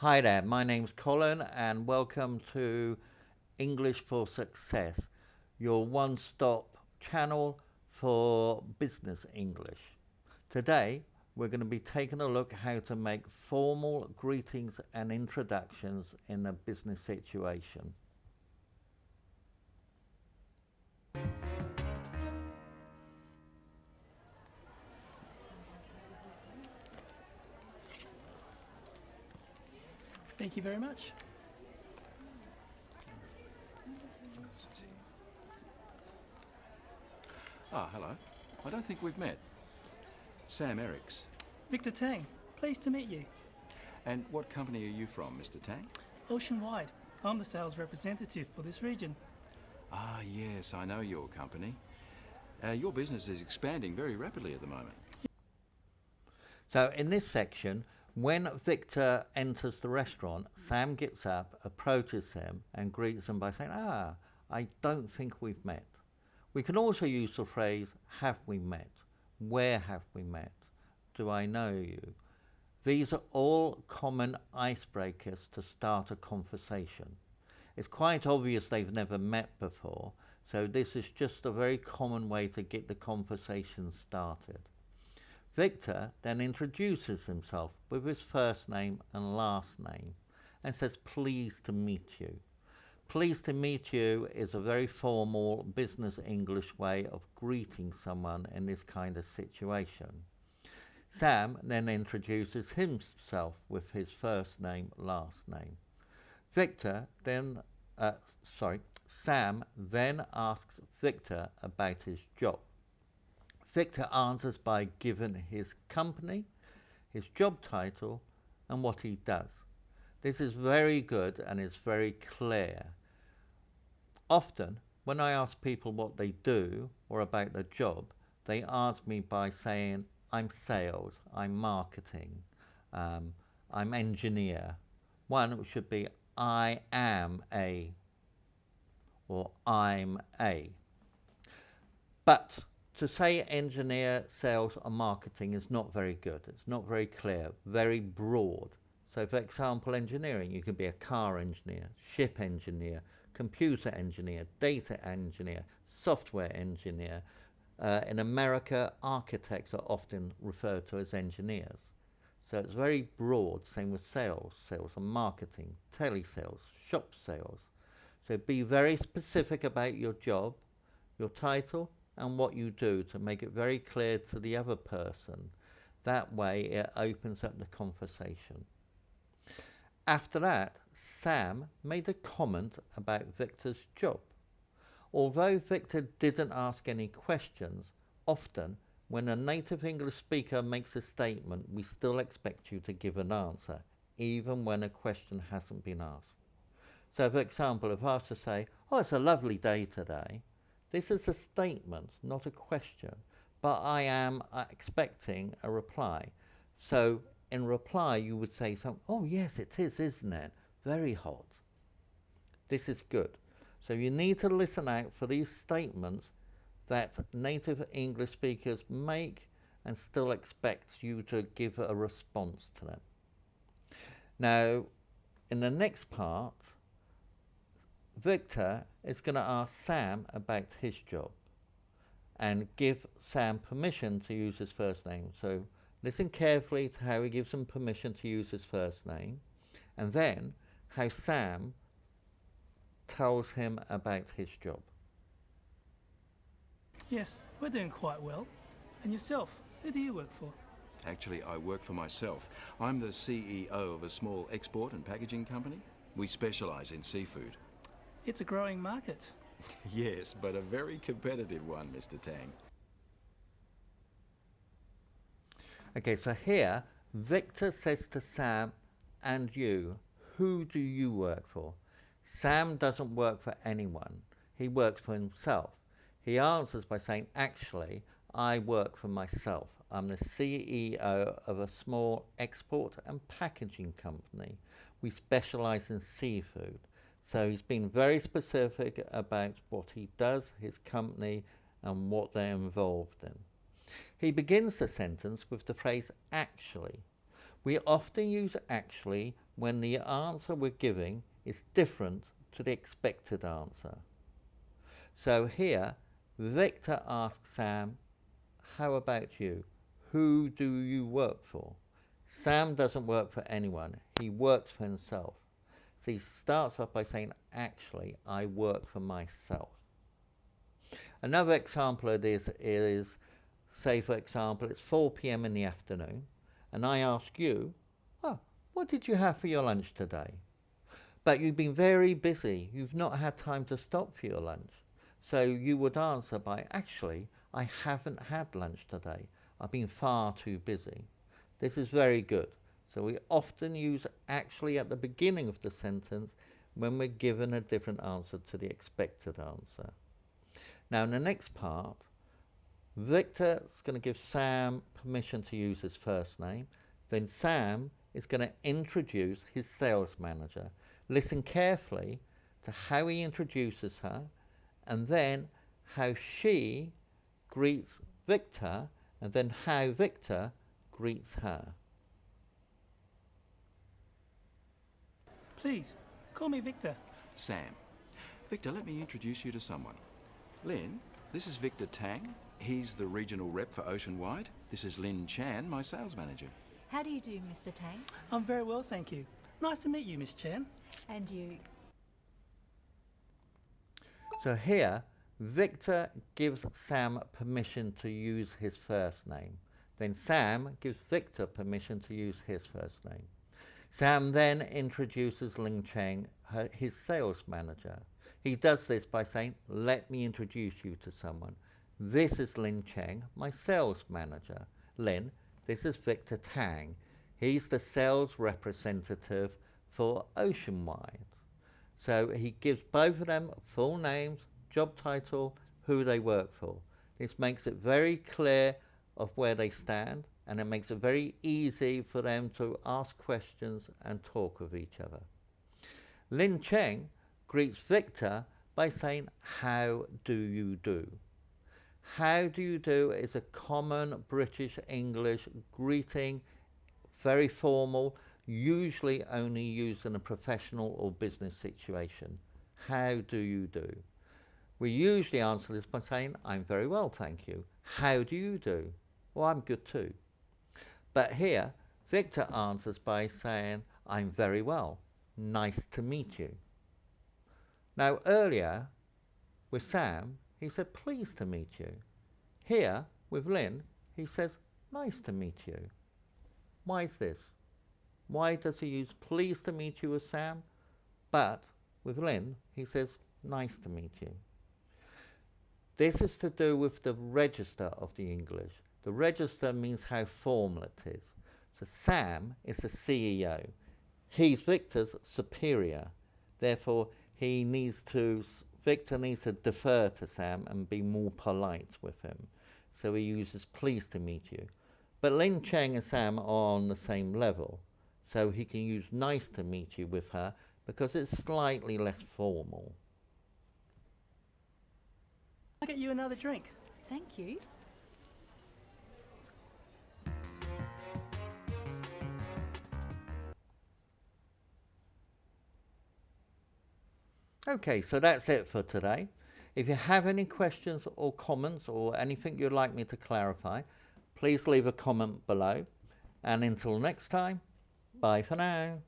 Hi there, my name's Colin and welcome to English for Success, your one-stop channel for business English. Today we're going to be taking a look at how to make formal greetings and introductions in a business situation. Thank you very much. Hello. I don't think we've met. Sam Ericks. Victor Tang, pleased to meet you. And what company are you from, Mr. Tang? Oceanwide. I'm the sales representative for this region. Yes, I know your company. Your business is expanding very rapidly at the moment. So in this section, when Victor enters the restaurant, Sam gets up, approaches him and greets him by saying, I don't think we've met. We can also use the phrase, have we met? Where have we met? Do I know you? These are all common icebreakers to start a conversation. It's quite obvious they've never met before, so this is just a very common way to get the conversation started. Victor then introduces himself with his first name and last name and says, pleased to meet you. Pleased to meet you is a very formal business English way of greeting someone in this kind of situation. Sam then introduces himself with his first name, last name. Sam then asks Victor about his job. Victor answers by giving his company, his job title, and what he does. This is very good and is very clear. Often, when I ask people what they do or about their job, they ask me by saying, I'm sales, I'm marketing, I'm engineer. One should be, I am a, or I'm a. But to say engineer, sales or marketing is not very good. It's not very clear, very broad. So for example, engineering, you could be a car engineer, ship engineer, computer engineer, data engineer, software engineer. In America, architects are often referred to as engineers. So it's very broad, same with sales, sales and marketing, telesales, shop sales. So be very specific about your job, your title, and what you do to make it very clear to the other person. That way it opens up the conversation. After that, Sam made a comment about Victor's job. Although Victor didn't ask any questions, often when a native English speaker makes a statement, we still expect you to give an answer, even when a question hasn't been asked. So for example, if I was to say, it's a lovely day today, this is a statement, not a question, but I am expecting a reply. So in reply, you would say something, oh yes, it is, isn't it? Very hot. This is good. So you need to listen out for these statements that native English speakers make and still expect you to give a response to them. Now, in the next part, Victor is going to ask Sam about his job and give Sam permission to use his first name. So listen carefully to how he gives him permission to use his first name, and then how Sam tells him about his job. Yes, we're doing quite well. And yourself, who do you work for? Actually, I work for myself. I'm the CEO of a small export and packaging company. We specialize in seafood. It's a growing market. Yes, but a very competitive one, Mr. Tang. Okay, so here, Victor says to Sam, and you, who do you work for? Sam doesn't work for anyone. He works for himself. He answers by saying, actually, I work for myself. I'm the CEO of a small export and packaging company. We specialize in seafood. So he's been very specific about what he does, his company, and what they're involved in. He begins the sentence with the phrase actually. We often use actually when the answer we're giving is different to the expected answer. So here, Victor asks Sam, how about you? Who do you work for? Sam doesn't work for anyone. He works for himself. So he starts off by saying, actually, I work for myself. Another example of this is, say for example, it's 4 p.m. in the afternoon, and I ask you, oh, what did you have for your lunch today? But you've been very busy. You've not had time to stop for your lunch. So you would answer by, actually, I haven't had lunch today. I've been far too busy. This is very good. So we often use actually at the beginning of the sentence when we're given a different answer to the expected answer. Now in the next part, Victor's going to give Sam permission to use his first name. Then Sam is going to introduce his sales manager. Listen carefully to how he introduces her, and then how she greets Victor, and then how Victor greets her. Please, call me Victor. Sam. Victor, let me introduce you to someone. Lynn, this is Victor Tang. He's the regional rep for Oceanwide. This is Lynn Chan, my sales manager. How do you do, Mr. Tang? I'm very well, thank you. Nice to meet you, Miss Chan. And you? So here, Victor gives Sam permission to use his first name. Then Sam gives Victor permission to use his first name. Sam then introduces Lin Cheng, his sales manager. He does this by saying, let me introduce you to someone. This is Lin Cheng, my sales manager. Lin, this is Victor Tang. He's the sales representative for Oceanwide. So he gives both of them full names, job title, who they work for. This makes it very clear of where they stand, and it makes it very easy for them to ask questions and talk with each other. Lin Cheng greets Victor by saying, how do you do? How do you do is a common British English greeting, very formal, usually only used in a professional or business situation. How do you do? We usually answer this by saying, I'm very well, thank you. How do you do? Well, I'm good too. But here, Victor answers by saying, I'm very well. Nice to meet you. Now, earlier, with Sam, he said, pleased to meet you. Here, with Lynn, he says, nice to meet you. Why is this? Why does he use pleased to meet you with Sam, but with Lynn, he says, nice to meet you? This is to do with the register of the English. The register means how formal it is. So Sam is the CEO. He's Victor's superior. Therefore, Victor needs to defer to Sam and be more polite with him. So he uses pleased to meet you. But Lin Cheng and Sam are on the same level. So he can use nice to meet you with her because it's slightly less formal. I'll get you another drink. Thank you. Okay, so that's it for today. If you have any questions or comments or anything you'd like me to clarify, please leave a comment below. And until next time, bye for now.